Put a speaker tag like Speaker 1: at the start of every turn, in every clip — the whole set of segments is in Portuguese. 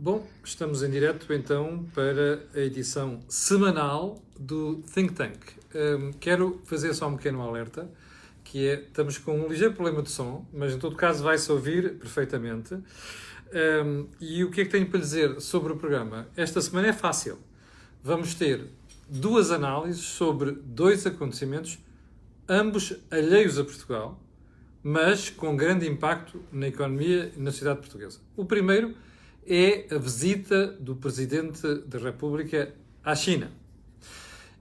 Speaker 1: Bom, estamos em direto então para a edição semanal do Think Tank. Quero fazer só um pequeno alerta, que é, estamos com um ligeiro problema de som, mas em todo caso vai-se ouvir perfeitamente. E o que é que tenho para lhe dizer sobre o programa? Esta semana é fácil. Vamos ter duas análises sobre dois acontecimentos, ambos alheios a Portugal, mas com grande impacto na economia e na sociedade portuguesa. O primeiro é a visita do Presidente da República à China.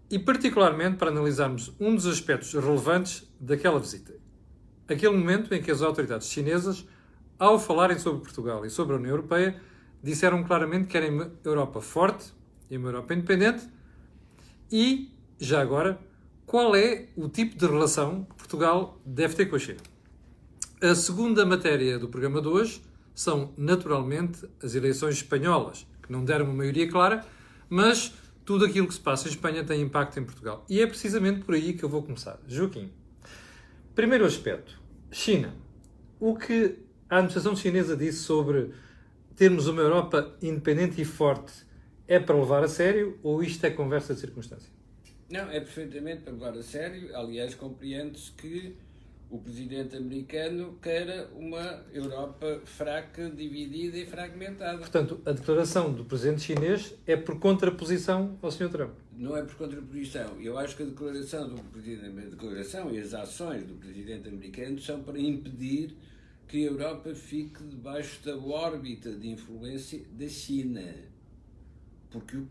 Speaker 1: E particularmente para analisarmos um dos aspectos relevantes daquela visita. Aquele momento em que as autoridades chinesas, ao falarem sobre Portugal e sobre a União Europeia, disseram claramente que querem uma Europa forte e uma Europa independente. E, já agora, qual é o tipo de relação que Portugal deve ter com a China? A segunda matéria do programa de hoje são, naturalmente, as eleições espanholas, que não deram uma maioria clara, mas tudo aquilo que se passa em Espanha tem impacto em Portugal. E é precisamente por aí que eu vou começar. Joaquim, primeiro aspecto, China. O que a administração chinesa disse sobre termos uma Europa independente e forte é para levar a sério ou isto é conversa de circunstância?
Speaker 2: Não, é perfeitamente para levar a sério. Aliás, compreende-se que o presidente americano quer uma Europa fraca, dividida e fragmentada.
Speaker 1: Portanto, a declaração do presidente chinês é por contraposição ao Sr. Trump.
Speaker 2: Não é por contraposição. Eu acho que a declaração e as ações do presidente americano são para impedir que a Europa fique debaixo da órbita de influência da China. Porque o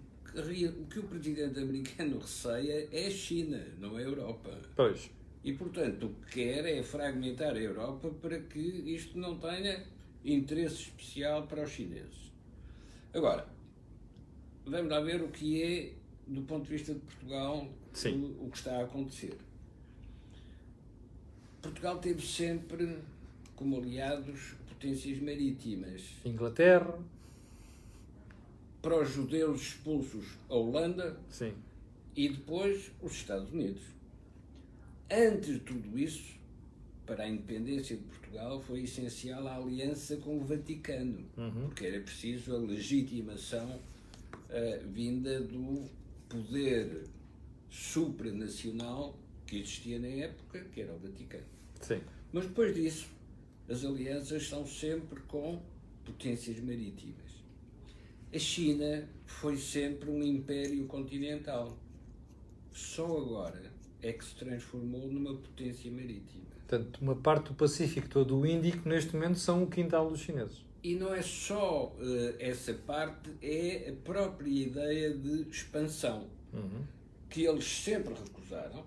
Speaker 2: que o presidente americano receia é a China, não é a Europa.
Speaker 1: Pois.
Speaker 2: E, portanto, o que quer é fragmentar a Europa para que isto não tenha interesse especial para os chineses. Agora, vamos lá ver o que é, do ponto de vista de Portugal, o que está a acontecer. Portugal teve sempre como aliados potências marítimas.
Speaker 1: Inglaterra.
Speaker 2: Para os judeus expulsos, a Holanda.
Speaker 1: Sim.
Speaker 2: E depois os Estados Unidos. Antes de tudo isso, para a independência de Portugal, foi essencial a aliança com o Vaticano, porque era preciso a legitimação vinda do poder supranacional que existia na época, que era o Vaticano.
Speaker 1: Sim.
Speaker 2: Mas depois disso, as alianças são sempre com potências marítimas. A China foi sempre um império continental. Só agora é que se transformou numa potência marítima.
Speaker 1: Portanto, uma parte do Pacífico, todo o Índico, neste momento, são o quintal dos chineses.
Speaker 2: E não é só essa parte, é a própria ideia de expansão, que eles sempre recusaram,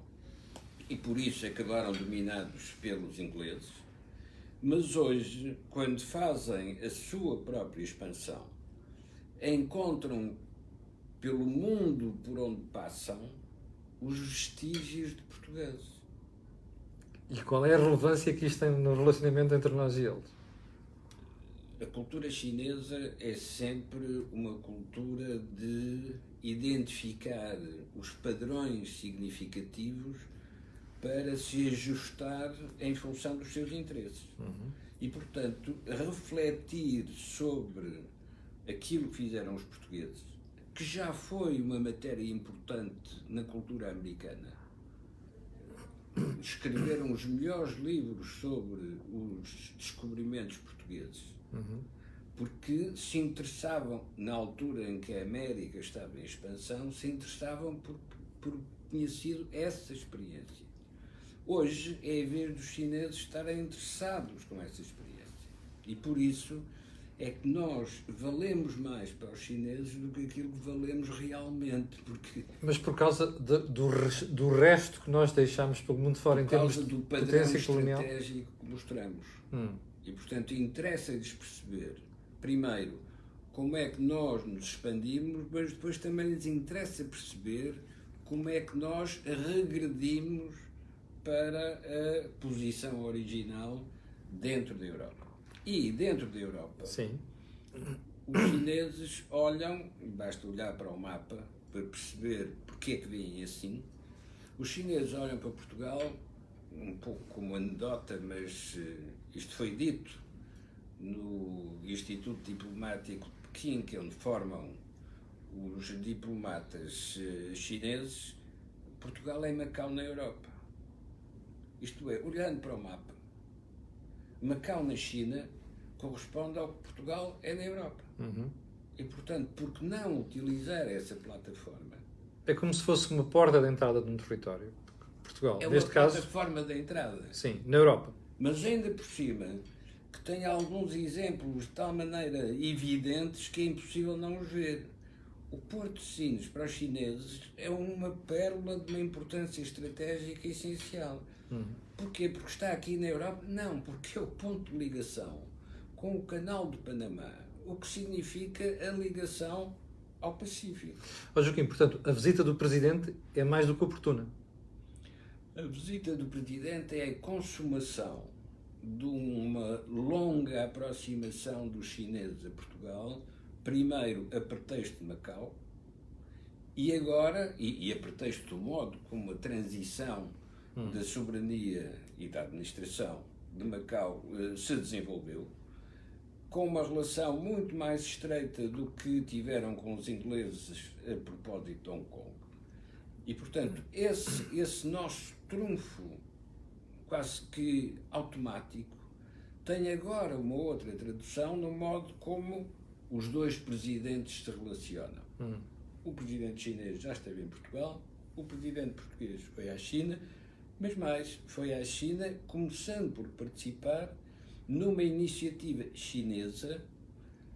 Speaker 2: e por isso acabaram dominados pelos ingleses, mas hoje, quando fazem a sua própria expansão, encontram pelo mundo por onde passam os vestígios de portugueses.
Speaker 1: E qual é a relevância que isto tem no relacionamento entre nós e eles?
Speaker 2: A cultura chinesa é sempre uma cultura de identificar os padrões significativos para se ajustar em função dos seus interesses. E, portanto, refletir sobre aquilo que fizeram os portugueses, que já foi uma matéria importante na cultura americana. Escreveram os melhores livros sobre os descobrimentos portugueses, porque se interessavam, na altura em que a América estava em expansão, se interessavam por conhecido essa experiência. Hoje é a vez dos chineses estarem interessados com essa experiência. E por isso é que nós valemos mais para os chineses do que aquilo que valemos realmente.
Speaker 1: Mas por causa do resto que nós deixamos pelo mundo fora em termos de potência colonial?
Speaker 2: Por causa do padrão estratégico que mostramos. E, portanto, interessa-lhes perceber, primeiro, como é que nós nos expandimos, mas depois também lhes interessa perceber como é que nós regredimos para a posição original dentro da Europa. E dentro da Europa,
Speaker 1: sim,
Speaker 2: os chineses olham, basta olhar para o mapa para perceber porque é que vêm assim. Os chineses olham para Portugal, um pouco como anedota, mas isto foi dito no Instituto Diplomático Pequim, que é onde formam os diplomatas chineses, Portugal é Macau na Europa. Isto é, olhando para o mapa, Macau na China corresponde ao que Portugal é na Europa. E, portanto, por que não utilizar essa plataforma?
Speaker 1: É como se fosse uma porta de entrada de um território. Portugal,
Speaker 2: É
Speaker 1: neste
Speaker 2: uma
Speaker 1: caso,
Speaker 2: plataforma de entrada.
Speaker 1: sim, na Europa.
Speaker 2: Mas ainda por cima, que tem alguns exemplos de tal maneira evidentes que é impossível não os ver. O Porto de Sines, para os chineses, é uma pérola de uma importância estratégica essencial. Porquê? Porque está aqui na Europa? Não, porque é o ponto de ligação com o Canal do Panamá, o que significa a ligação ao Pacífico.
Speaker 1: Ó Joaquim, portanto, a visita do Presidente é mais do que oportuna.
Speaker 2: A visita do Presidente é a consumação de uma longa aproximação dos chineses a Portugal, primeiro a pretexto de Macau, e agora, e a pretexto do modo como a transição da soberania e da administração de Macau se desenvolveu, com uma relação muito mais estreita do que tiveram com os ingleses a propósito de Hong Kong. E, portanto, esse nosso trunfo, quase que automático, tem agora uma outra tradução no modo como os dois presidentes se relacionam. O presidente chinês já esteve em Portugal, o presidente português foi à China, mas mais, foi à China começando por participar numa iniciativa chinesa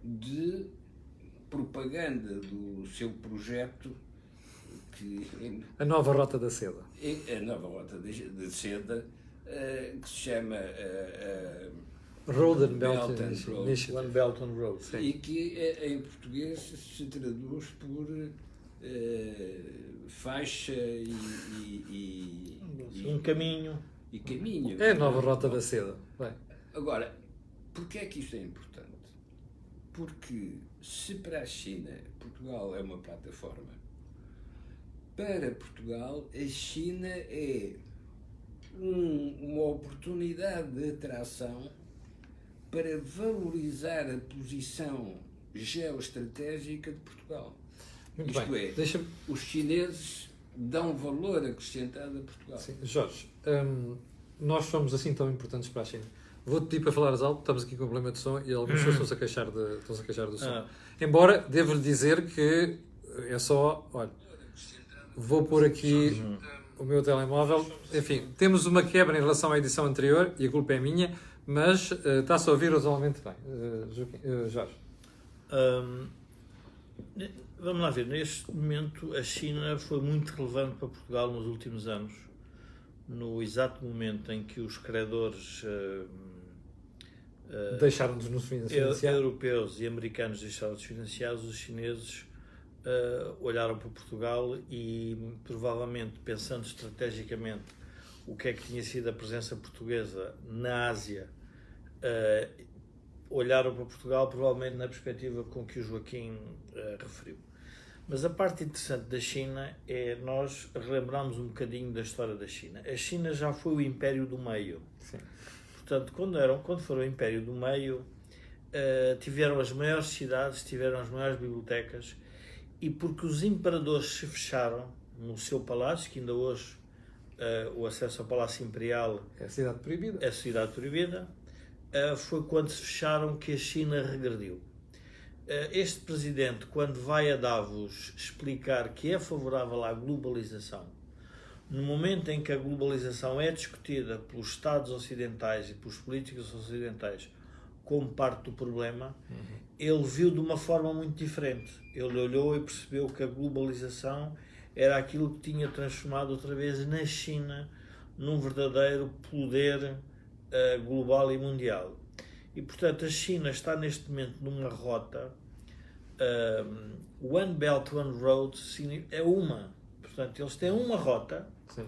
Speaker 2: de propaganda do seu projeto, que
Speaker 1: A nova Rota da Seda.
Speaker 2: a nova rota de seda, que se chama
Speaker 1: Road and Belt
Speaker 2: Belt and Road.
Speaker 1: Initiative.
Speaker 3: One Belt and Road.
Speaker 1: Sim.
Speaker 2: E que em português se traduz por faixa
Speaker 3: Um caminho.
Speaker 2: e caminho.
Speaker 1: É a nova Rota da Seda. Bem,
Speaker 2: Agora, porquê é que isto é importante? Porque se para a China Portugal é uma plataforma, para Portugal a China é uma oportunidade de atração para valorizar a posição geoestratégica de Portugal.
Speaker 1: muito
Speaker 2: Isto
Speaker 1: bem.
Speaker 2: é,
Speaker 1: Deixa-me...
Speaker 2: os chineses dão valor acrescentado a Portugal.
Speaker 1: Sim. Jorge, nós somos assim tão importantes para a China. Vou-te pedir para falares alto, estamos aqui com um problema de som e algumas pessoas estão-se a queixar do som. Embora, devo-lhe dizer que é só, olha, vou pôr aqui o meu telemóvel. Enfim, temos uma quebra em relação à edição anterior e a culpa é minha, mas está-se a ouvir razoavelmente bem. Jorge.
Speaker 3: Vamos lá ver, neste momento a China foi muito relevante para Portugal nos últimos anos, no exato momento em que os credores
Speaker 1: Deixaram-nos nos financiar.
Speaker 3: europeus e americanos deixaram de financiar, os chineses olharam para Portugal e, provavelmente, pensando estrategicamente o que é que tinha sido a presença portuguesa na Ásia, olharam para Portugal provavelmente na perspectiva com que o Joaquim referiu. Mas a parte interessante da China é nós relembrarmos um bocadinho da história da China. A China já foi o Império do Meio.
Speaker 1: Sim.
Speaker 3: Portanto, quando foram o Império do Meio, tiveram as maiores cidades, tiveram as maiores bibliotecas, e porque os imperadores se fecharam no seu palácio, que ainda hoje o acesso ao Palácio Imperial
Speaker 1: É a cidade proibida.
Speaker 3: é a cidade proibida, foi quando se fecharam que a China regrediu. Este presidente, quando vai a Davos explicar que é favorável à globalização, no momento em que a globalização é discutida pelos Estados ocidentais e pelos políticos ocidentais como parte do problema, ele viu de uma forma muito diferente. Ele olhou e percebeu que a globalização era aquilo que tinha transformado outra vez na China num verdadeiro poder global e mundial. E, portanto, a China está neste momento numa rota. One Belt, One Road é uma. Portanto, eles têm uma rota.
Speaker 1: Sim.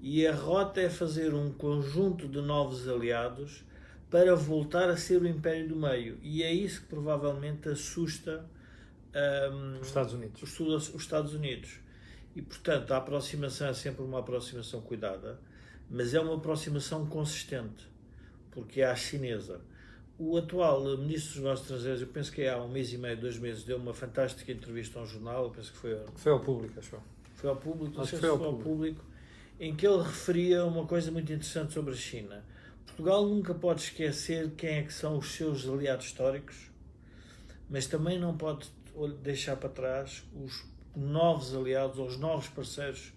Speaker 3: E a rota é fazer um conjunto de novos aliados para voltar a ser o Império do Meio. E é isso que provavelmente assusta
Speaker 1: Os Estados Unidos.
Speaker 3: os Estados Unidos. E, portanto, a aproximação é sempre uma aproximação cuidada, mas é uma aproximação consistente, porque é à chinesa. O atual Ministro dos Negócios Estrangeiros, eu penso que há 1 mês e meio, 2 meses, deu uma fantástica entrevista a um jornal, eu penso que
Speaker 1: Foi ao público, acho eu.
Speaker 3: foi ao público, não
Speaker 1: Acho
Speaker 3: sei
Speaker 1: que
Speaker 3: se
Speaker 1: foi
Speaker 3: foi
Speaker 1: ao
Speaker 3: ao público, em que ele referia uma coisa muito interessante sobre a China. Portugal nunca pode esquecer quem é que são os seus aliados históricos, mas também não pode deixar para trás os novos aliados ou os novos parceiros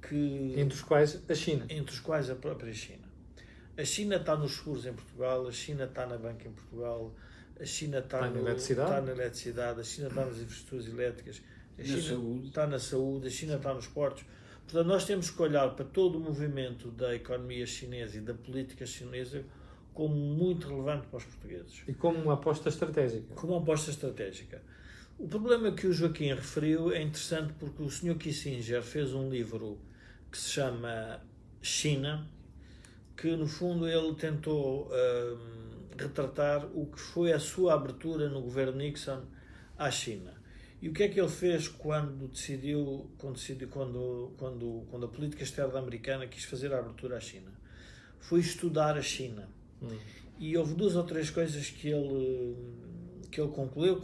Speaker 3: que...
Speaker 1: Entre os quais a China.
Speaker 3: Entre os quais a própria China. A China está nos seguros em Portugal, a China está na banca em Portugal, a China está na eletricidade, a China está nas infraestruturas elétricas, a China está na saúde, a China está nos portos. Portanto, nós temos que olhar para todo o movimento da economia chinesa e da política chinesa como muito relevante para os portugueses.
Speaker 1: E como uma aposta estratégica.
Speaker 3: Como uma aposta estratégica. O problema que o Joaquim referiu é interessante porque o Sr. Kissinger fez um livro que se chama China, que no fundo ele tentou retratar o que foi a sua abertura no governo Nixon à China. E o que é que ele fez quando a política externa americana quis fazer a abertura à China? Foi estudar a China. E houve 2 ou 3 coisas que ele concluiu,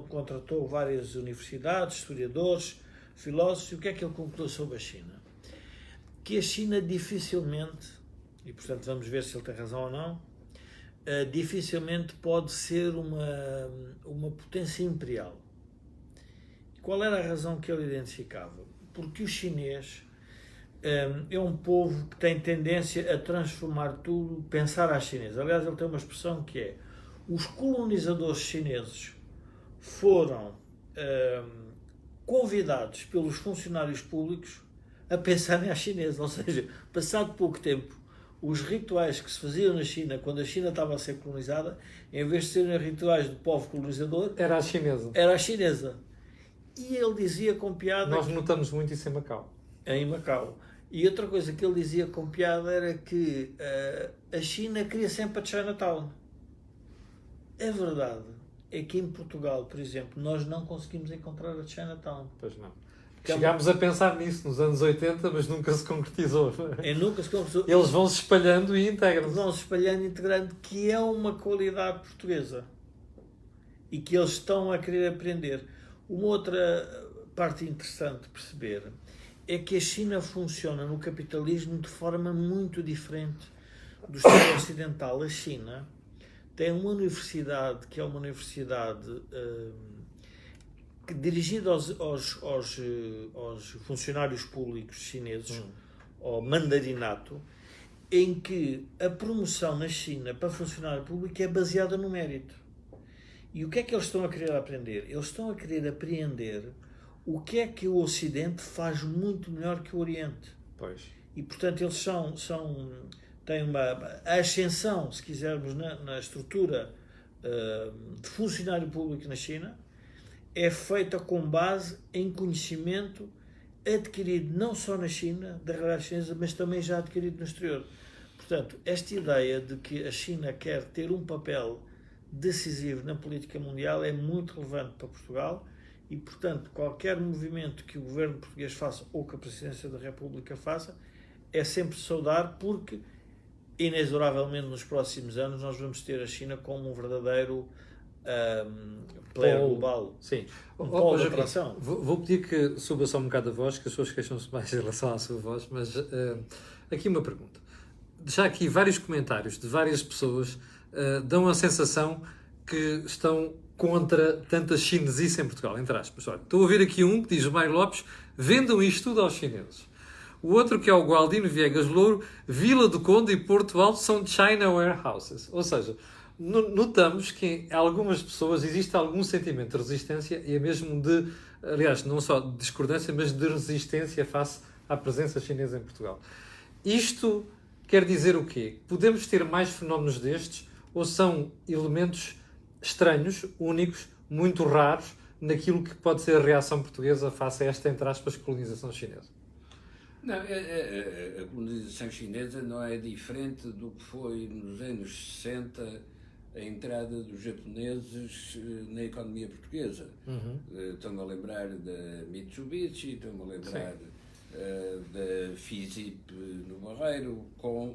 Speaker 3: contratou várias universidades, historiadores, filósofos, e o que é que ele concluiu sobre a China? Que a China dificilmente, e portanto vamos ver se ele tem razão ou não, dificilmente pode ser uma potência imperial. Qual era a razão que ele identificava? Porque o chinês é um povo que tem tendência a transformar tudo, pensar à chinesa. Aliás, ele tem uma expressão que é: os colonizadores chineses foram convidados pelos funcionários públicos a pensarem à chinesa. Ou seja, passado pouco tempo, os rituais que se faziam na China, quando a China estava a ser colonizada, em vez de serem rituais do povo colonizador,
Speaker 1: era a chinesa.
Speaker 3: Era a chinesa. E ele dizia com piada...
Speaker 1: Nós notamos muito isso em Macau.
Speaker 3: Em Macau. E outra coisa que ele dizia com piada era que a China queria sempre a Chinatown. A verdade é que em Portugal, por exemplo, nós não conseguimos encontrar a Chinatown.
Speaker 1: Pois não. Chegámos a pensar nisso nos anos 80, mas nunca se concretizou.
Speaker 3: Nunca se concretizou.
Speaker 1: Eles vão se espalhando e integram-se.
Speaker 3: Vão se espalhando e integrando, que é uma qualidade portuguesa. E que eles estão a querer aprender. Uma outra parte interessante de perceber é que a China funciona no capitalismo de forma muito diferente do Estado ocidental. A China tem uma universidade que é uma universidade dirigida aos funcionários públicos chineses, ao mandarinato, em que a promoção na China para funcionário público é baseada no mérito. E o que é que eles estão a querer aprender? Eles estão a querer apreender o que é que o Ocidente faz muito melhor que o Oriente.
Speaker 1: Pois.
Speaker 3: E, portanto, eles têm a ascensão, se quisermos, na estrutura de funcionário público na China, é feita com base em conhecimento adquirido não só na China, da realidade chinesa, mas também já adquirido no exterior. Portanto, esta ideia de que a China quer ter um papel decisivo na política mundial é muito relevante para Portugal e, portanto, qualquer movimento que o governo português faça ou que a Presidência da República faça é sempre saudar, porque inexoravelmente nos próximos anos nós vamos ter a China como um verdadeiro player global.
Speaker 1: Sim.
Speaker 3: Um polo de atração.
Speaker 1: Vou pedir que suba só um bocado a voz, que as pessoas queixam-se mais em relação à sua voz, mas aqui uma pergunta. Já aqui vários comentários de várias pessoas dão a sensação que estão contra tanta chinesice em Portugal, entre aspas. Olha, estou a ver aqui um que diz: o Mário Lopes, vendam isto tudo aos chineses. O outro, que é o Gualdino Viegas Louro, Vila do Conde e Porto Alto são China warehouses. Ou seja, notamos que em algumas pessoas existe algum sentimento de resistência e é mesmo de, aliás, não só de discordância, mas de resistência face à presença chinesa em Portugal. Isto quer dizer o quê? Podemos ter mais fenómenos destes ou são elementos estranhos, únicos, muito raros naquilo que pode ser a reação portuguesa face a esta, entre aspas, colonização chinesa?
Speaker 2: Não, a colonização chinesa não é diferente do que foi nos anos 60 a entrada dos japoneses na economia portuguesa. Estão-me a lembrar da Mitsubishi, estão-me a lembrar da FISIP no Barreiro, com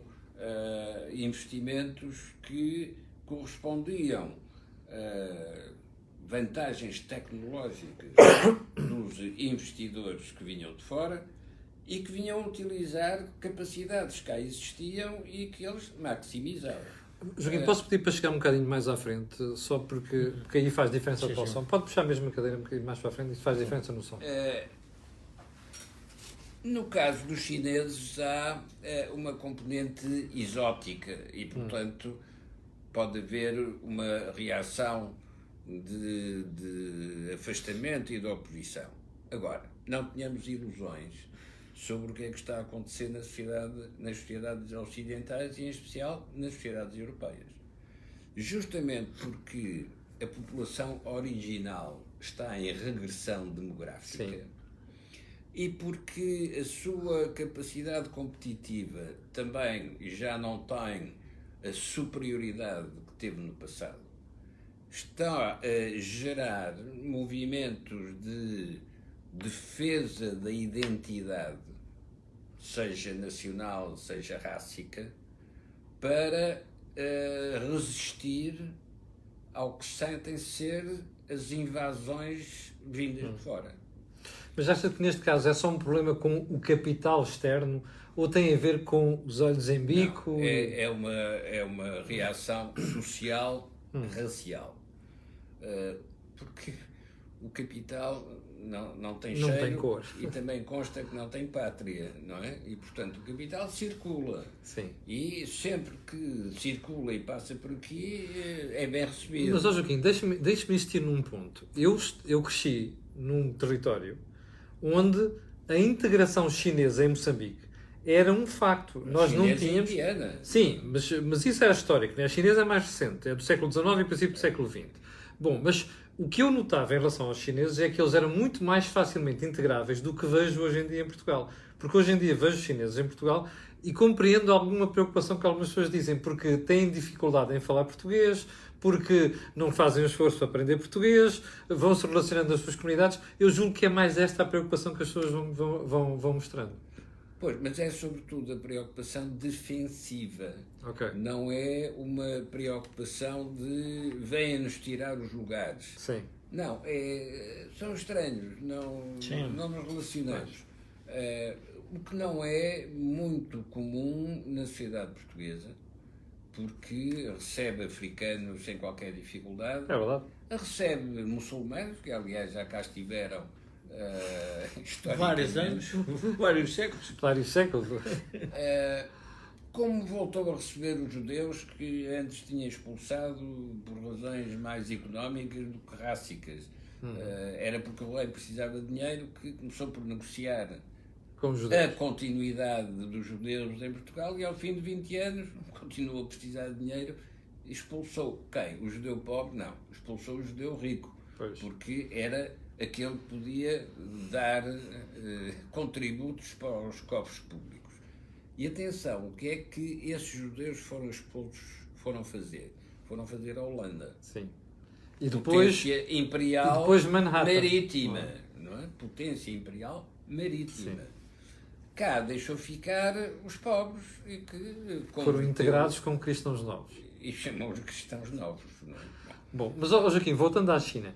Speaker 2: investimentos que correspondiam a vantagens tecnológicas dos investidores que vinham de fora e que vinham utilizar capacidades que cá existiam e que eles maximizavam.
Speaker 1: Joaquim, posso pedir para chegar um bocadinho mais à frente, só porque aí faz diferença para o som? Pode puxar mesmo a cadeira um bocadinho mais para a frente, isso faz diferença no som.
Speaker 2: No caso dos chineses há uma componente exótica e, portanto, pode haver uma reação de afastamento e de oposição. Agora, não tenhamos ilusões sobre o que é que está a acontecer nas sociedades ocidentais e, em especial, nas sociedades europeias. Justamente porque a população original está em regressão demográfica. Sim. E porque a sua capacidade competitiva também já não tem a superioridade que teve no passado, está a gerar movimentos de defesa da identidade, seja nacional, seja rássica, para resistir ao que sentem ser as invasões vindas de fora.
Speaker 1: Mas acha que neste caso é só um problema com o capital externo ou tem a ver com os olhos em bico?
Speaker 2: Não, é uma reação social, racial. Porque o capital não tem cheiro,
Speaker 1: tem cor.
Speaker 2: E também consta que não tem pátria, não é? E, portanto, o capital circula.
Speaker 1: Sim.
Speaker 2: E sempre que circula e passa por aqui, é bem recebido.
Speaker 1: Mas, Joaquim, deixe-me insistir num ponto. Eu cresci num território onde a integração chinesa em Moçambique era um facto. Nós não tínhamos...
Speaker 2: Indiana.
Speaker 1: Sim, mas isso era histórico, né? A chinesa é mais recente, é do século XIX e princípio do século XX. Bom, mas o que eu notava em relação aos chineses é que eles eram muito mais facilmente integráveis do que vejo hoje em dia em Portugal. Porque hoje em dia vejo os chineses em Portugal e compreendo alguma preocupação que algumas pessoas dizem, porque têm dificuldade em falar português, porque não fazem um esforço para aprender português, vão se relacionando com as suas comunidades. Eu julgo que é mais esta a preocupação que as pessoas vão mostrando.
Speaker 2: Pois, mas é sobretudo a preocupação defensiva.
Speaker 1: Okay.
Speaker 2: Não é uma preocupação de venham-nos tirar os lugares.
Speaker 1: Sim.
Speaker 2: Não, são estranhos, não nos relacionamos. O que não é muito comum na sociedade portuguesa, porque recebe africanos sem qualquer dificuldade.
Speaker 1: É verdade.
Speaker 2: Recebe muçulmanos, que aliás já cá estiveram
Speaker 3: vários anos, vários séculos.
Speaker 1: Vários séculos.
Speaker 2: Como voltou a receber os judeus que antes tinha expulsado por razões mais económicas do que rássicas. Era porque o rei precisava de dinheiro que começou por negociar a continuidade dos judeus em Portugal e ao fim de 20 anos continuou a precisar de dinheiro e expulsou quem? O judeu pobre? Não, expulsou o judeu rico.
Speaker 1: Pois.
Speaker 2: Porque era aquele que podia dar contributos para os cofres públicos. E atenção, o que é que esses judeus foram expulsos, foram fazer? Foram fazer a Holanda.
Speaker 1: Sim. E depois,
Speaker 2: potência imperial
Speaker 1: depois
Speaker 2: marítima. Não é? Potência imperial marítima.
Speaker 1: Sim.
Speaker 2: Cá deixou ficar os pobres e que
Speaker 1: foram integrados com cristãos novos.
Speaker 2: E chamou-os cristãos novos. Não é?
Speaker 1: Bom, mas Joaquim, voltando à China,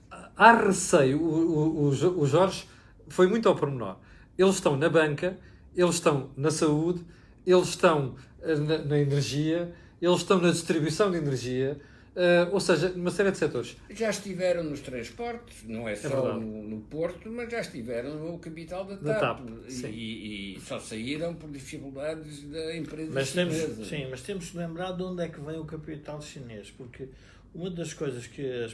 Speaker 1: há receio, o Jorge foi muito ao pormenor. Eles estão na banca, eles estão na saúde, eles estão na energia, eles estão na distribuição de energia, ou seja, numa série de setores.
Speaker 2: Já estiveram nos transportes, não é só no Porto, mas já estiveram no capital da TAP. E só saíram por dificuldades da empresa chinesa.
Speaker 3: Sim, mas temos de lembrar de onde é que vem o capital chinês, porque uma das coisas que as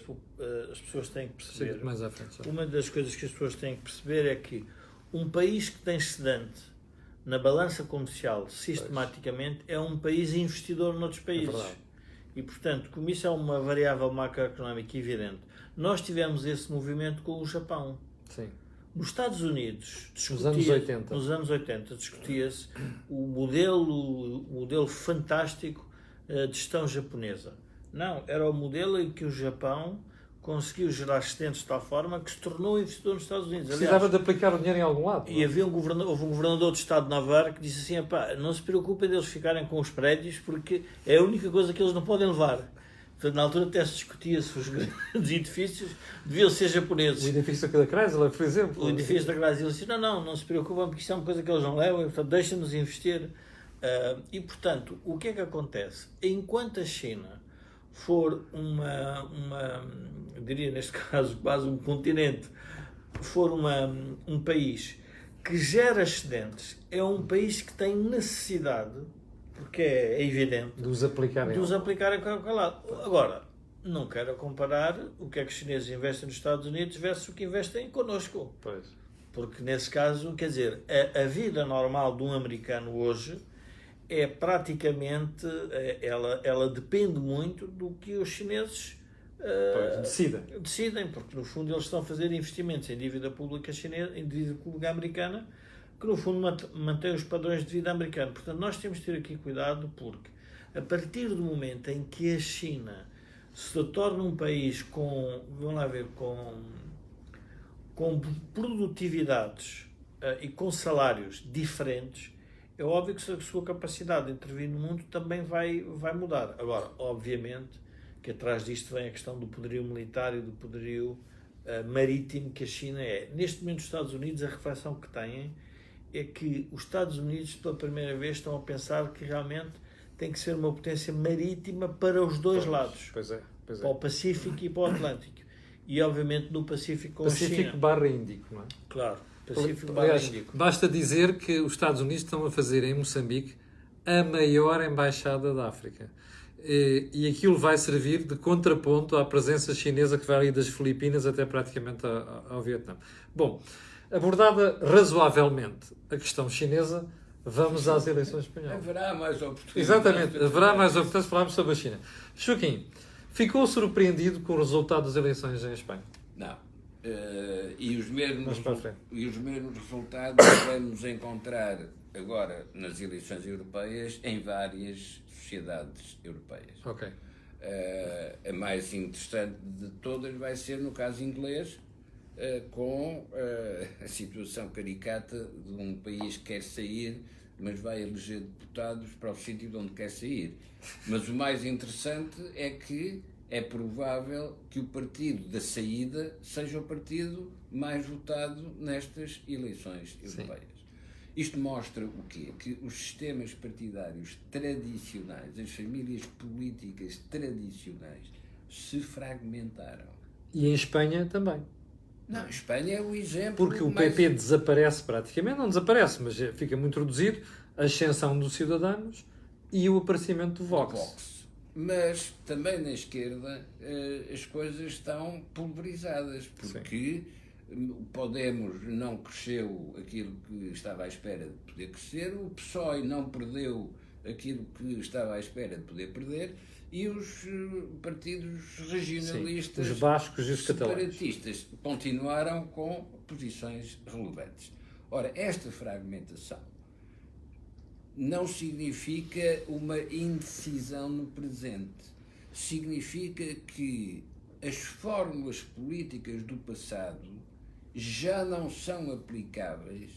Speaker 3: pessoas têm que perceber,
Speaker 1: mais à frente,
Speaker 3: uma das coisas que as pessoas têm que perceber é que um país que tem excedente na balança comercial sistematicamente é um país investidor noutros países. E, portanto, como isso é uma variável macroeconómica evidente, nós tivemos esse movimento com o Japão.
Speaker 1: Sim.
Speaker 3: Nos Estados Unidos,
Speaker 1: nos anos
Speaker 3: 80 discutia-se o modelo fantástico de gestão japonesa. Não, era o modelo em que o Japão conseguiu gerar excedentes de tal forma que se tornou investidor nos Estados Unidos.
Speaker 1: Precisava de aplicar o dinheiro em algum lado.
Speaker 3: E houve um governador do estado de Nova Iorque que disse assim, não se preocupem deles ficarem com os prédios porque é a única coisa que eles não podem levar. Portanto, na altura até se discutia se os grandes edifícios deviam ser japoneses.
Speaker 1: O edifício da Chrysler, por exemplo.
Speaker 3: O edifício da Chrysler disse, não se preocupam, porque isto é uma coisa que eles não levam, portanto, deixa-nos investir. E, portanto, o que é que acontece? Enquanto a China for eu diria neste caso, quase um continente, for um país que gera excedentes, é um país que tem necessidade, porque é evidente,
Speaker 1: De os aplicarem.
Speaker 3: a qualquer lado. Agora, não quero comparar o que é que os chineses investem nos Estados Unidos versus o que investem connosco.
Speaker 1: Pois.
Speaker 3: Porque, nesse caso, quer dizer, a vida normal de um americano hoje é praticamente, ela depende muito do que os chineses decidem, porque no fundo eles estão a fazer investimentos em dívida pública chinesa, em dívida pública americana, que no fundo mantém os padrões de vida americanos. Portanto, nós temos de ter aqui cuidado, porque a partir do momento em que a China se torna um país com produtividades e com salários diferentes, é óbvio que a sua capacidade de intervir no mundo também vai mudar. Agora, obviamente, que atrás disto vem a questão do poderio militar e do poderio marítimo que a China é. Neste momento, os Estados Unidos, a reflexão que têm é que os Estados Unidos, pela primeira vez, estão a pensar que realmente tem que ser uma potência marítima para os dois lados.
Speaker 1: Pois é.
Speaker 3: Para o Pacífico e para o Atlântico. E, obviamente, no Pacífico com a China.
Speaker 1: Pacífico/Índico, não é?
Speaker 3: Claro. Pacífico/Índico.
Speaker 1: Aliás, basta dizer que os Estados Unidos estão a fazer em Moçambique a maior embaixada da África. E aquilo vai servir de contraponto à presença chinesa que vai ali das Filipinas até praticamente ao Vietnã. Bom, abordada razoavelmente a questão chinesa, vamos às eleições espanholas.
Speaker 2: Haverá mais oportunidades.
Speaker 1: Exatamente, haverá mais oportunidades de falarmos sobre a China. Joaquim, ficou surpreendido com o resultado das eleições em Espanha?
Speaker 2: Não. E os mesmos resultados vamos encontrar agora nas eleições europeias em várias sociedades europeias.
Speaker 1: Ok.
Speaker 2: A mais interessante de todas vai ser no caso inglês, com a situação caricata de um país que quer sair, mas vai eleger deputados para o sítio de onde quer sair. Mas o mais interessante é que é provável que o partido da saída seja o partido mais votado nestas eleições europeias. Isto mostra o quê? Que os sistemas partidários tradicionais, as famílias políticas tradicionais, se fragmentaram.
Speaker 1: E em Espanha também.
Speaker 2: Não, Espanha é o exemplo.
Speaker 1: Porque o PP desaparece praticamente, não desaparece, mas fica muito reduzido, a ascensão dos Ciudadanos e o aparecimento do Vox.
Speaker 2: Mas também na esquerda as coisas estão pulverizadas, porque o Podemos não cresceu aquilo que estava à espera de poder crescer, o PSOE não perdeu aquilo que estava à espera de poder perder, e os partidos regionalistas,
Speaker 1: os bascos e os
Speaker 2: separatistas, continuaram com posições relevantes. Ora, esta fragmentação não significa uma indecisão no presente. Significa que as fórmulas políticas do passado já não são aplicáveis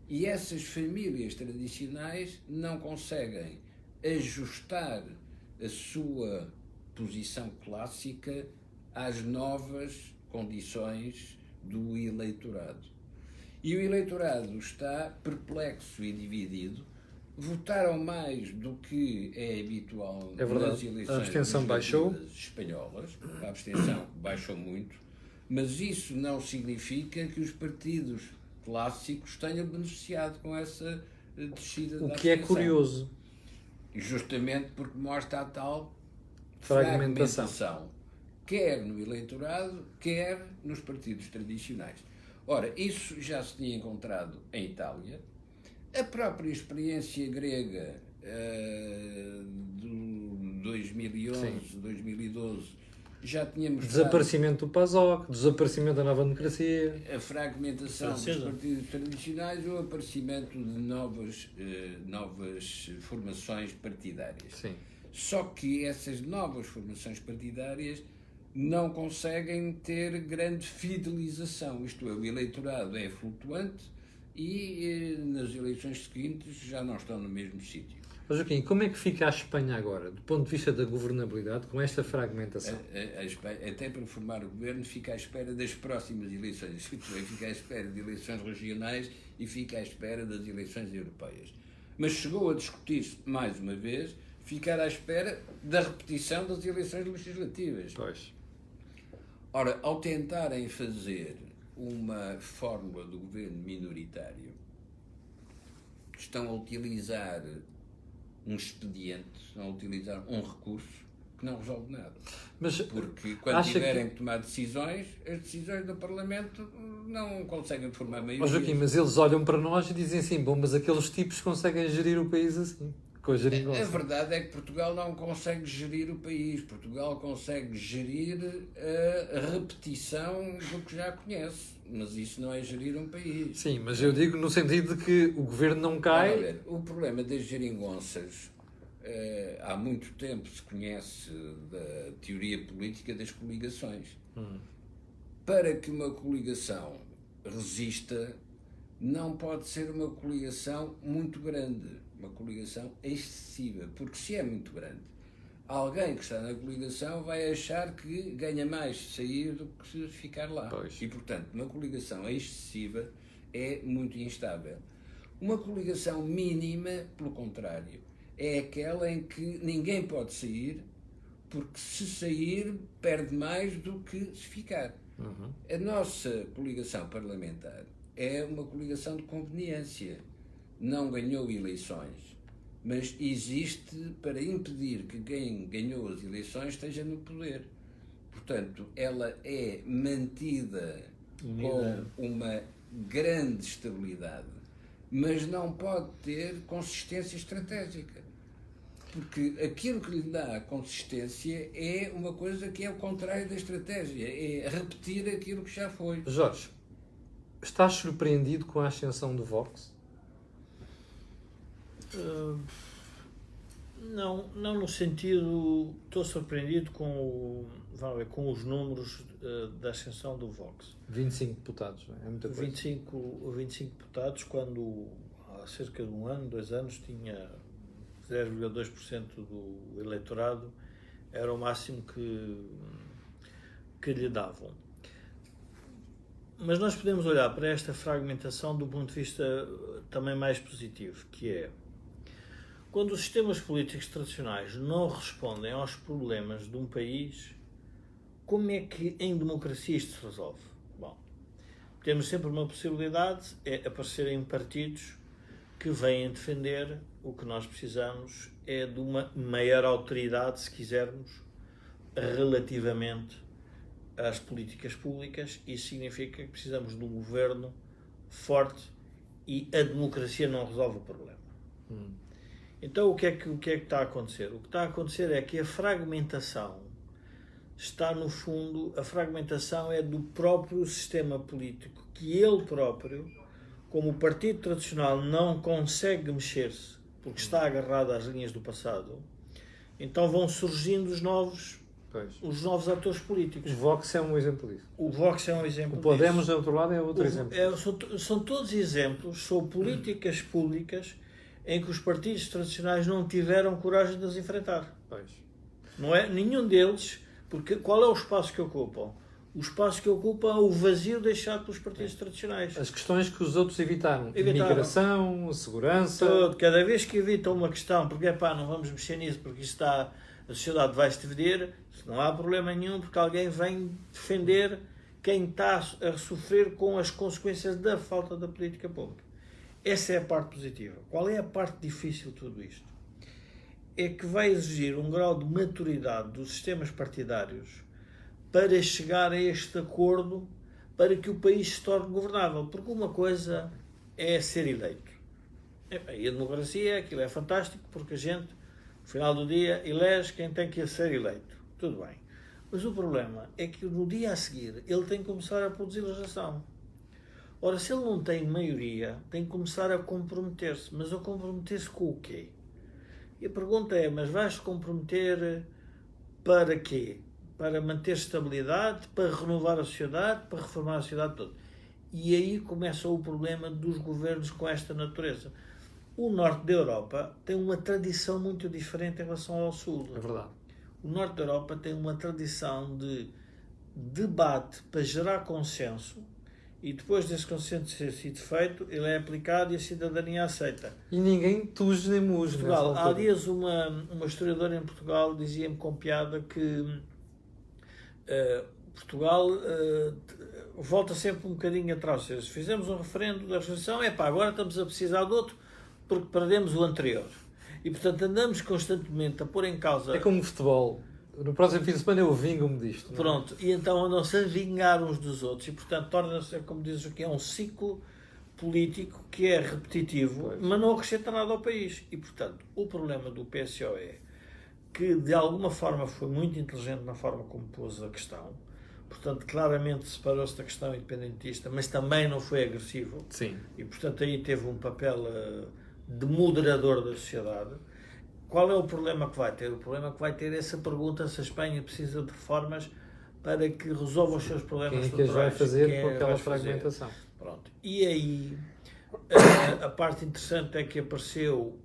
Speaker 2: e essas famílias tradicionais não conseguem ajustar a sua posição clássica às novas condições do eleitorado. E o eleitorado está perplexo e dividido. Votaram mais do que é habitual nas eleições
Speaker 1: a abstenção baixou.
Speaker 2: espanholas. A abstenção baixou muito, mas isso não significa que os partidos clássicos tenham beneficiado com essa descida da abstenção.
Speaker 1: O que é curioso.
Speaker 2: Justamente porque mostra a tal
Speaker 1: fragmentação,
Speaker 2: quer no eleitorado, quer nos partidos tradicionais. Ora, isso já se tinha encontrado em Itália. A própria experiência grega de 2011, 2012, já tinha mostrado
Speaker 1: desaparecimento do PASOK, desaparecimento da Nova Democracia,
Speaker 2: a fragmentação dos partidos tradicionais ou o aparecimento de novas formações partidárias.
Speaker 1: Sim.
Speaker 2: Só que essas novas formações partidárias não conseguem ter grande fidelização, isto é, o eleitorado é flutuante e nas eleições seguintes já não estão no mesmo sítio.
Speaker 1: Mas, Joaquim, como é que fica a Espanha agora, do ponto de vista da governabilidade, com esta fragmentação?
Speaker 2: A Espanha, até para formar o governo, fica à espera das próximas eleições. Fica à espera de eleições regionais e fica à espera das eleições europeias. Mas chegou a discutir-se, mais uma vez, ficar à espera da repetição das eleições legislativas.
Speaker 1: Pois.
Speaker 2: Ora, ao tentarem fazer uma fórmula do governo minoritário, estão a utilizar um expediente, estão a utilizar um recurso que não resolve nada.
Speaker 1: Mas
Speaker 2: porque quando tiverem que tomar decisões, as decisões do Parlamento não conseguem formar maioria.
Speaker 1: Joaquim, mas eles olham para nós e dizem assim, bom, mas aqueles tipos conseguem gerir o país assim, com a geringonça.
Speaker 2: A verdade é que Portugal não consegue gerir o país. Portugal consegue gerir a repetição do que já conhece. Mas isso não é gerir um país.
Speaker 1: Sim, mas eu digo no sentido de que o governo não cai.
Speaker 2: Olha, o problema das geringonças, há muito tempo se conhece da teoria política das coligações. Para que uma coligação resista, não pode ser uma coligação muito grande, uma coligação excessiva, porque se é muito grande, alguém que está na coligação vai achar que ganha mais se sair do que se ficar lá.
Speaker 1: Pois.
Speaker 2: E, portanto, uma coligação excessiva é muito instável. Uma coligação mínima, pelo contrário, é aquela em que ninguém pode sair, porque se sair, perde mais do que se ficar. A nossa coligação parlamentar é uma coligação de conveniência. Não ganhou eleições, mas existe para impedir que quem ganhou as eleições esteja no poder. Portanto, ela é mantida com uma grande estabilidade, mas não pode ter consistência estratégica. Porque aquilo que lhe dá a consistência é uma coisa que é o contrário da estratégia, é repetir aquilo que já foi.
Speaker 1: Jorge, estás surpreendido com a ascensão do Vox?
Speaker 3: Não no sentido... Estou surpreendido com os números da ascensão do Vox.
Speaker 1: 25 deputados, não é? É muita coisa.
Speaker 3: 25 deputados, quando há cerca de 1 ano, 2 anos, tinha 0,2% do eleitorado, era o máximo que lhe davam. Mas nós podemos olhar para esta fragmentação do ponto de vista também mais positivo, que é quando os sistemas políticos tradicionais não respondem aos problemas de um país, como é que em democracia isto se resolve? Bom, temos sempre uma possibilidade, é aparecerem partidos que vêm defender o que nós precisamos é de uma maior autoridade, se quisermos, relativamente às políticas públicas. Isso significa que precisamos de um governo forte e a democracia não resolve o problema. Então o que é que está a acontecer? O que está a acontecer é que a fragmentação está, no fundo, a fragmentação é do próprio sistema político, que ele próprio, como o partido tradicional não consegue mexer-se, porque está agarrado às linhas do passado, então vão surgindo os novos atores políticos.
Speaker 1: O Vox é um exemplo disso.
Speaker 3: O Vox é um exemplo
Speaker 1: O Podemos,
Speaker 3: disso.
Speaker 1: do outro lado, é outro exemplo.
Speaker 3: São todos exemplos sobre políticas públicas em que os partidos tradicionais não tiveram coragem de as enfrentar.
Speaker 1: Pois.
Speaker 3: Não é? Nenhum deles, porque qual é o espaço que ocupam? O espaço que ocupam é o vazio deixado pelos partidos tradicionais.
Speaker 1: As questões que os outros evitaram. Imigração, segurança...
Speaker 3: Cada vez que evitam uma questão, porque não vamos mexer nisso, porque isso a sociedade vai se dividir, não há problema nenhum, porque alguém vem defender quem está a sofrer com as consequências da falta da política pública. Essa é a parte positiva. Qual é a parte difícil de tudo isto? É que vai exigir um grau de maturidade dos sistemas partidários para chegar a este acordo para que o país se torne governável. Porque uma coisa é ser eleito. E a democracia, aquilo é fantástico, porque a gente, no final do dia, elege quem tem que ser eleito. Tudo bem. Mas o problema é que no dia a seguir ele tem que começar a produzir legislação. Ora, se ele não tem maioria, tem que começar a comprometer-se. Mas a comprometer-se com o quê? E a pergunta é, mas vais-te comprometer para quê? Para manter estabilidade, para renovar a sociedade, para reformar a sociedade toda. E aí começa o problema dos governos com esta natureza. O norte da Europa tem uma tradição muito diferente em relação ao sul.
Speaker 1: É verdade.
Speaker 3: O norte da Europa tem uma tradição de debate para gerar consenso e depois desse consenso ter sido feito, ele é aplicado e a cidadania aceita.
Speaker 1: E ninguém tuge nem muge.
Speaker 3: Portugal, há dias uma historiadora em Portugal dizia-me com piada que Portugal volta sempre um bocadinho atrás. Se fizemos um referendo da Restituição, agora estamos a precisar de outro porque perdemos o anterior. E, portanto, andamos constantemente a pôr em causa...
Speaker 1: É como futebol. No próximo fim de semana eu vingo-me disto.
Speaker 3: Pronto, e então andam-se a vingar uns dos outros. E, portanto, torna-se, como diz o que é, um ciclo político que é repetitivo,
Speaker 1: pois,
Speaker 3: mas não acrescenta nada ao país. E, portanto, o problema do PSOE é que, de alguma forma, foi muito inteligente na forma como pôs a questão. Portanto, claramente separou-se da questão independentista, mas também não foi agressivo.
Speaker 1: Sim.
Speaker 3: E, portanto, aí teve um papel de moderador da sociedade. Qual é o problema que vai ter? O problema que vai ter é essa pergunta se a Espanha precisa de reformas para que resolva os seus problemas
Speaker 1: Quem é que as vai
Speaker 3: estruturais.
Speaker 1: fazer com aquela fragmentação?
Speaker 3: Pronto. E aí, a parte interessante é que apareceu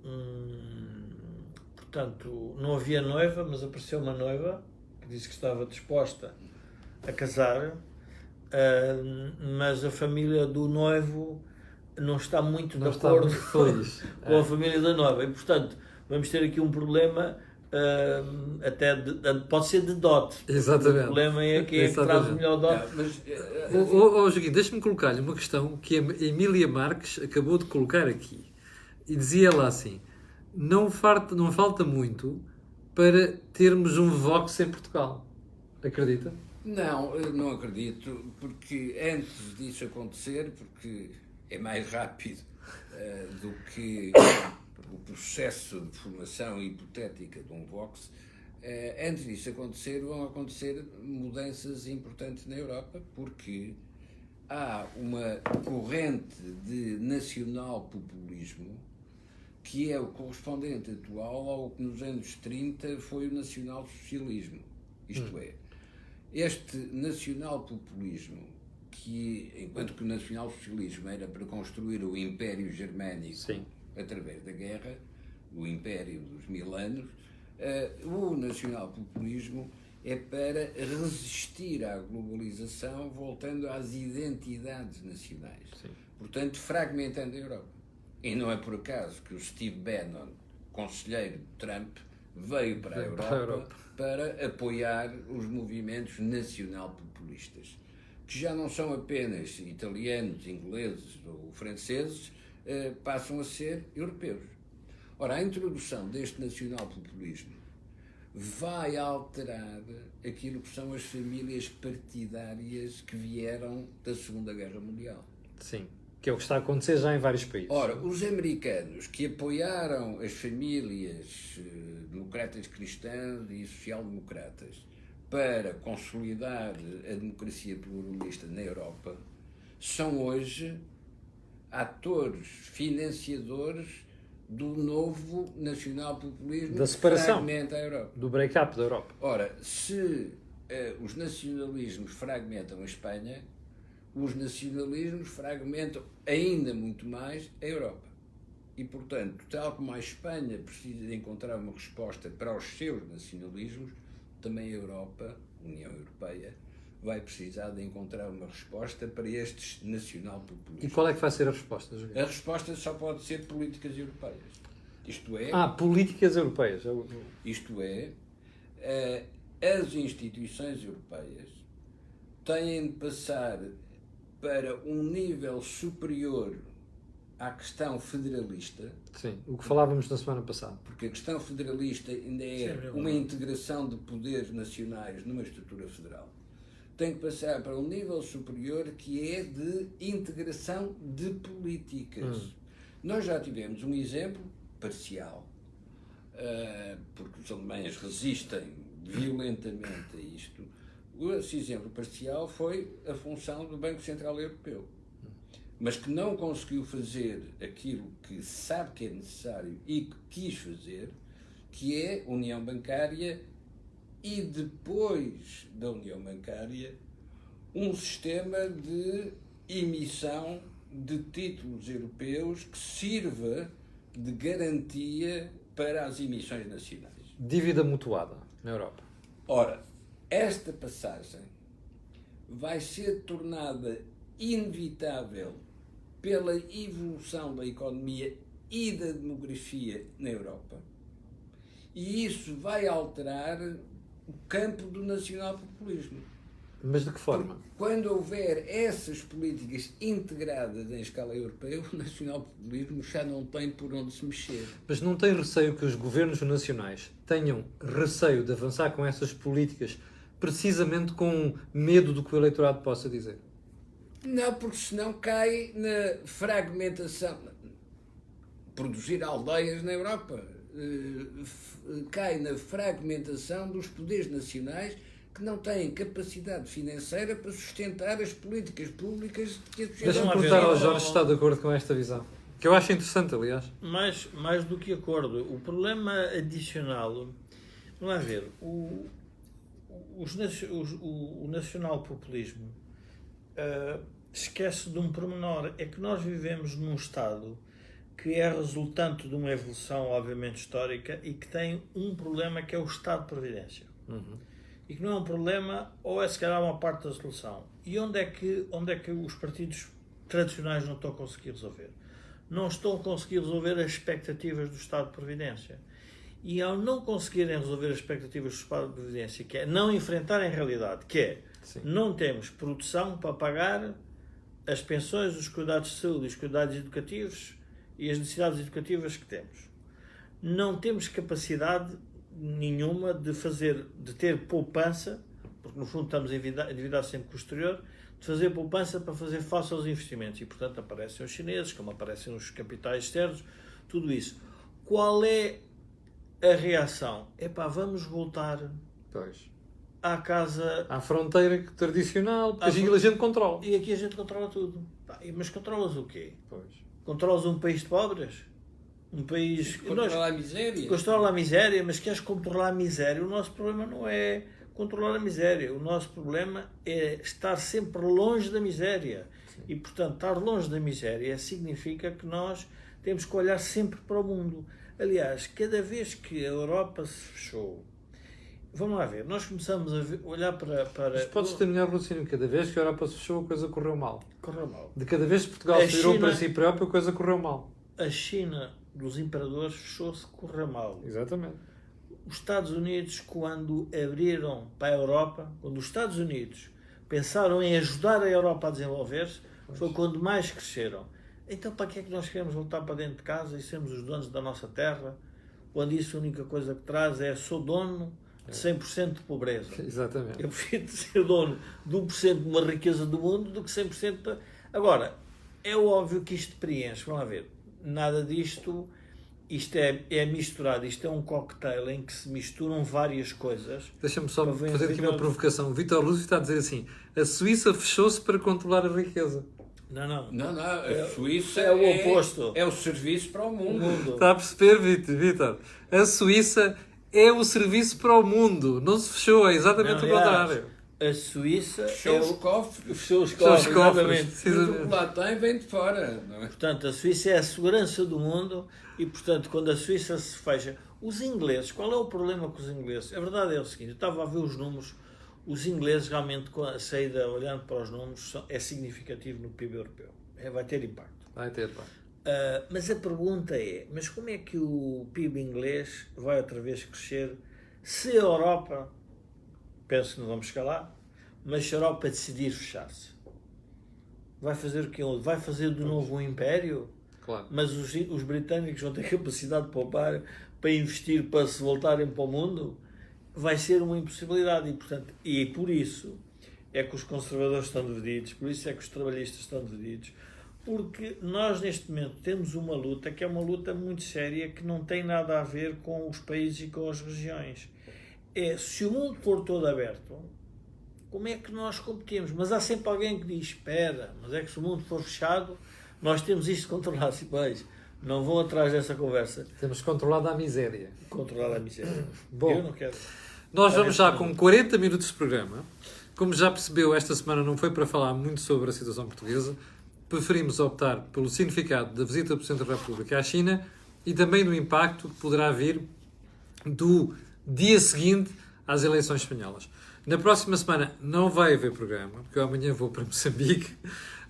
Speaker 3: portanto, não havia noiva, mas apareceu uma noiva que disse que estava disposta a casar, mas a família do noivo não está muito de acordo com a família da noiva. E, portanto, vamos ter aqui um problema, pode ser de dote.
Speaker 1: Exatamente.
Speaker 3: O problema é quem é que traz o melhor dote.
Speaker 1: Joaquim, deixa-me colocar-lhe uma questão que a Emília Marques acabou de colocar aqui. E dizia lá assim, não falta muito para termos um Vox em Portugal. Acredita?
Speaker 2: Não, eu não acredito, porque antes disso acontecer, porque é mais rápido do que o processo de formação hipotética de um Vox, antes disso acontecer, vão acontecer mudanças importantes na Europa, porque há uma corrente de nacional-populismo que é o correspondente atual ao que nos anos 30 foi o nacional-socialismo. Isto é, este nacional-populismo, que enquanto que o nacional-socialismo era para construir o Império Germânico, sim, através da guerra, o Império dos 1000 anos, o nacional-populismo é para resistir à globalização, voltando às identidades nacionais. Sim. Portanto, fragmentando a Europa. E não é por acaso que o Steve Bannon, conselheiro de Trump, veio para a Europa para apoiar os movimentos nacional-populistas, que já não são apenas italianos, ingleses ou franceses, passam a ser europeus. Ora, a introdução deste nacional-populismo vai alterar aquilo que são as famílias partidárias que vieram da Segunda Guerra Mundial.
Speaker 1: Sim, que é o que está a acontecer já em vários países.
Speaker 2: Ora, os americanos que apoiaram as famílias democratas cristãs e social-democratas para consolidar a democracia pluralista na Europa, são hoje atores, financiadores do novo nacional-populismo
Speaker 1: da separação,
Speaker 2: que fragmenta a Europa.
Speaker 1: Do break-up da Europa.
Speaker 2: Ora, se os nacionalismos fragmentam a Espanha, os nacionalismos fragmentam ainda muito mais a Europa. E, portanto, tal como a Espanha precisa de encontrar uma resposta para os seus nacionalismos, também a Europa, a União Europeia, vai precisar de encontrar uma resposta para estes nacional-populistas.
Speaker 1: E qual é que vai ser a resposta, Joaquim?
Speaker 2: A resposta só pode ser políticas europeias. Isto é...
Speaker 1: políticas europeias.
Speaker 2: Isto é, as instituições europeias têm de passar para um nível superior à questão federalista.
Speaker 1: Sim, o que falávamos na semana passada.
Speaker 2: Porque a questão federalista ainda é uma integração de poderes nacionais numa estrutura federal. Tem que passar para um nível superior que é de integração de políticas. Nós já tivemos um exemplo parcial, porque os alemães resistem violentamente a isto. Esse exemplo parcial foi a função do Banco Central Europeu, mas que não conseguiu fazer aquilo que sabe que é necessário e que quis fazer, que é União Bancária e, depois da União Bancária, um sistema de emissão de títulos europeus que sirva de garantia para as emissões nacionais.
Speaker 1: Dívida mutuada na Europa.
Speaker 2: Ora, esta passagem vai ser tornada inevitável pela evolução da economia e da demografia na Europa, e isso vai alterar o campo do nacional-populismo.
Speaker 1: Mas de que forma?
Speaker 2: Porque quando houver essas políticas integradas em escala europeia, o nacional-populismo já não tem por onde se mexer.
Speaker 1: Mas não tem receio que os governos nacionais tenham receio de avançar com essas políticas precisamente com medo do que o eleitorado possa dizer?
Speaker 2: Não, porque senão cai na fragmentação. Produzir aldeias na Europa cai na fragmentação dos poderes nacionais que não têm capacidade financeira para sustentar as políticas públicas que a
Speaker 1: Deixa-me
Speaker 2: sociedade
Speaker 1: perguntar ao
Speaker 2: precisa.
Speaker 1: Jorge se está de acordo com esta visão. Que eu acho interessante, aliás.
Speaker 3: Mais do que acordo. O problema adicional, vamos lá ver, o nacional-populismo esquece de um pormenor, é que nós vivemos num Estado que é resultante de uma evolução, obviamente, histórica e que tem um problema que é o Estado de Previdência. E que não é um problema, ou é se calhar uma parte da solução. E onde é que os partidos tradicionais não estão a conseguir resolver? Não estão a conseguir resolver as expectativas do Estado de Previdência. E ao não conseguirem resolver as expectativas do Estado de Previdência, que é não enfrentarem a realidade, que é
Speaker 1: Sim.
Speaker 3: não temos produção para pagar as pensões, os cuidados de saúde, os cuidados educativos e as necessidades educativas que temos. Não temos capacidade nenhuma de ter poupança, porque no fundo estamos a endividar sempre com o exterior, de fazer poupança para fazer face aos investimentos. E, portanto, aparecem os chineses, como aparecem os capitais externos, tudo isso. Qual é a reação? Vamos voltar
Speaker 1: Pois.
Speaker 3: à casa...
Speaker 1: À fronteira tradicional, porque a gente controla.
Speaker 3: E aqui a gente controla tudo. Mas controlas o quê?
Speaker 1: Pois.
Speaker 3: Controlas um país de pobres? Um país...
Speaker 2: Controlar a miséria.
Speaker 3: Controla a miséria, mas queres controlar a miséria? O nosso problema não é controlar a miséria. O nosso problema é estar sempre longe da miséria. Sim. E, portanto, estar longe da miséria significa que nós temos que olhar sempre para o mundo. Aliás, cada vez que a Europa se fechou, vamos lá ver, nós começamos a olhar para...
Speaker 1: Mas podes terminar o raciocínio. Cada vez que a Europa se fechou, a coisa correu mal.
Speaker 3: Correu mal.
Speaker 1: De cada vez que Portugal se virou para si próprio, a coisa correu mal.
Speaker 3: A China dos imperadores fechou-se, correu mal.
Speaker 1: Exatamente.
Speaker 3: Os Estados Unidos, quando abriram para a Europa, quando os Estados Unidos pensaram em ajudar a Europa a desenvolver-se, foi quando mais cresceram. Então, para que é que nós queremos voltar para dentro de casa e sermos os donos da nossa terra, quando isso a única coisa que traz é sou dono de 100% de pobreza?
Speaker 1: Exatamente.
Speaker 3: Eu prefiro ser dono de 1% de uma riqueza do mundo do que 100% de... Agora, é óbvio que isto preenche, vamos lá ver, nada disto, isto é misturado, isto é um cocktail em que se misturam várias coisas.
Speaker 1: Deixa-me só fazer aqui uma provocação. O Vítor Lúcio está a dizer assim, a Suíça fechou-se para controlar a riqueza.
Speaker 3: Não.
Speaker 2: A Suíça
Speaker 3: é o oposto.
Speaker 2: É o serviço para o mundo.
Speaker 1: Está a perceber, Vítor? A Suíça é o serviço para o mundo. Não se fechou, é exatamente o contrário.
Speaker 3: A Suíça
Speaker 2: fechou os cofres.
Speaker 3: Fechou os cofres.
Speaker 2: Tudo que lá tem vem de fora. Não é?
Speaker 3: Portanto, a Suíça é a segurança do mundo e, portanto, quando a Suíça se fecha... Os ingleses, qual é o problema com os ingleses? A verdade é o seguinte, eu estava a ver os números, os ingleses realmente, com a saída, olhando para os números, é significativo no PIB europeu. Vai ter impacto.
Speaker 1: Vai ter, pá.
Speaker 3: Mas a pergunta é, mas como é que o PIB inglês vai outra vez crescer se a Europa, penso que não vamos chegar lá, mas se a Europa decidir fechar-se? Vai fazer o quê? Vai fazer de novo um império?
Speaker 1: Claro.
Speaker 3: Mas os britânicos vão ter capacidade de poupar para investir, para se voltarem para o mundo? Vai ser uma impossibilidade e por isso é que os conservadores estão divididos, por isso é que os trabalhistas estão divididos, porque nós neste momento temos uma luta que é uma luta muito séria que não tem nada a ver com os países e com as regiões. Se o mundo for todo aberto, como é que nós competimos? Mas há sempre alguém que diz, espera, mas é que se o mundo for fechado, nós temos isto controlado. Pois, não vão atrás dessa conversa.
Speaker 1: Temos controlado a miséria.
Speaker 3: Controlar a miséria.
Speaker 1: Bom,
Speaker 3: eu não quero.
Speaker 1: Nós vamos já com 40 minutos de programa. Como já percebeu, esta semana não foi para falar muito sobre a situação portuguesa. Preferimos optar pelo significado da visita do Presidente da República à China e também do impacto que poderá vir do dia seguinte às eleições espanholas. Na próxima semana não vai haver programa, porque eu amanhã vou para Moçambique.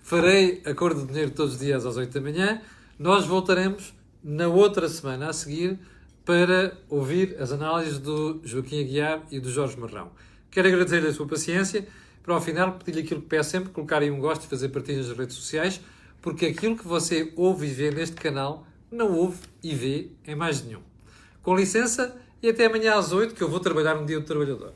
Speaker 1: Farei a Cor do Dinheiro todos os dias às 8 da manhã. Nós voltaremos na outra semana a seguir para ouvir as análises do Joaquim Aguiar e do Jorge Marrão. Quero agradecer-lhe a sua paciência. Para ao final pedir-lhe aquilo que peço sempre, colocarem um gosto e fazer partilhas nas redes sociais, porque aquilo que você ouve e vê neste canal não ouve e vê em mais nenhum. Com licença e até amanhã às 8, que eu vou trabalhar no Dia do Trabalhador.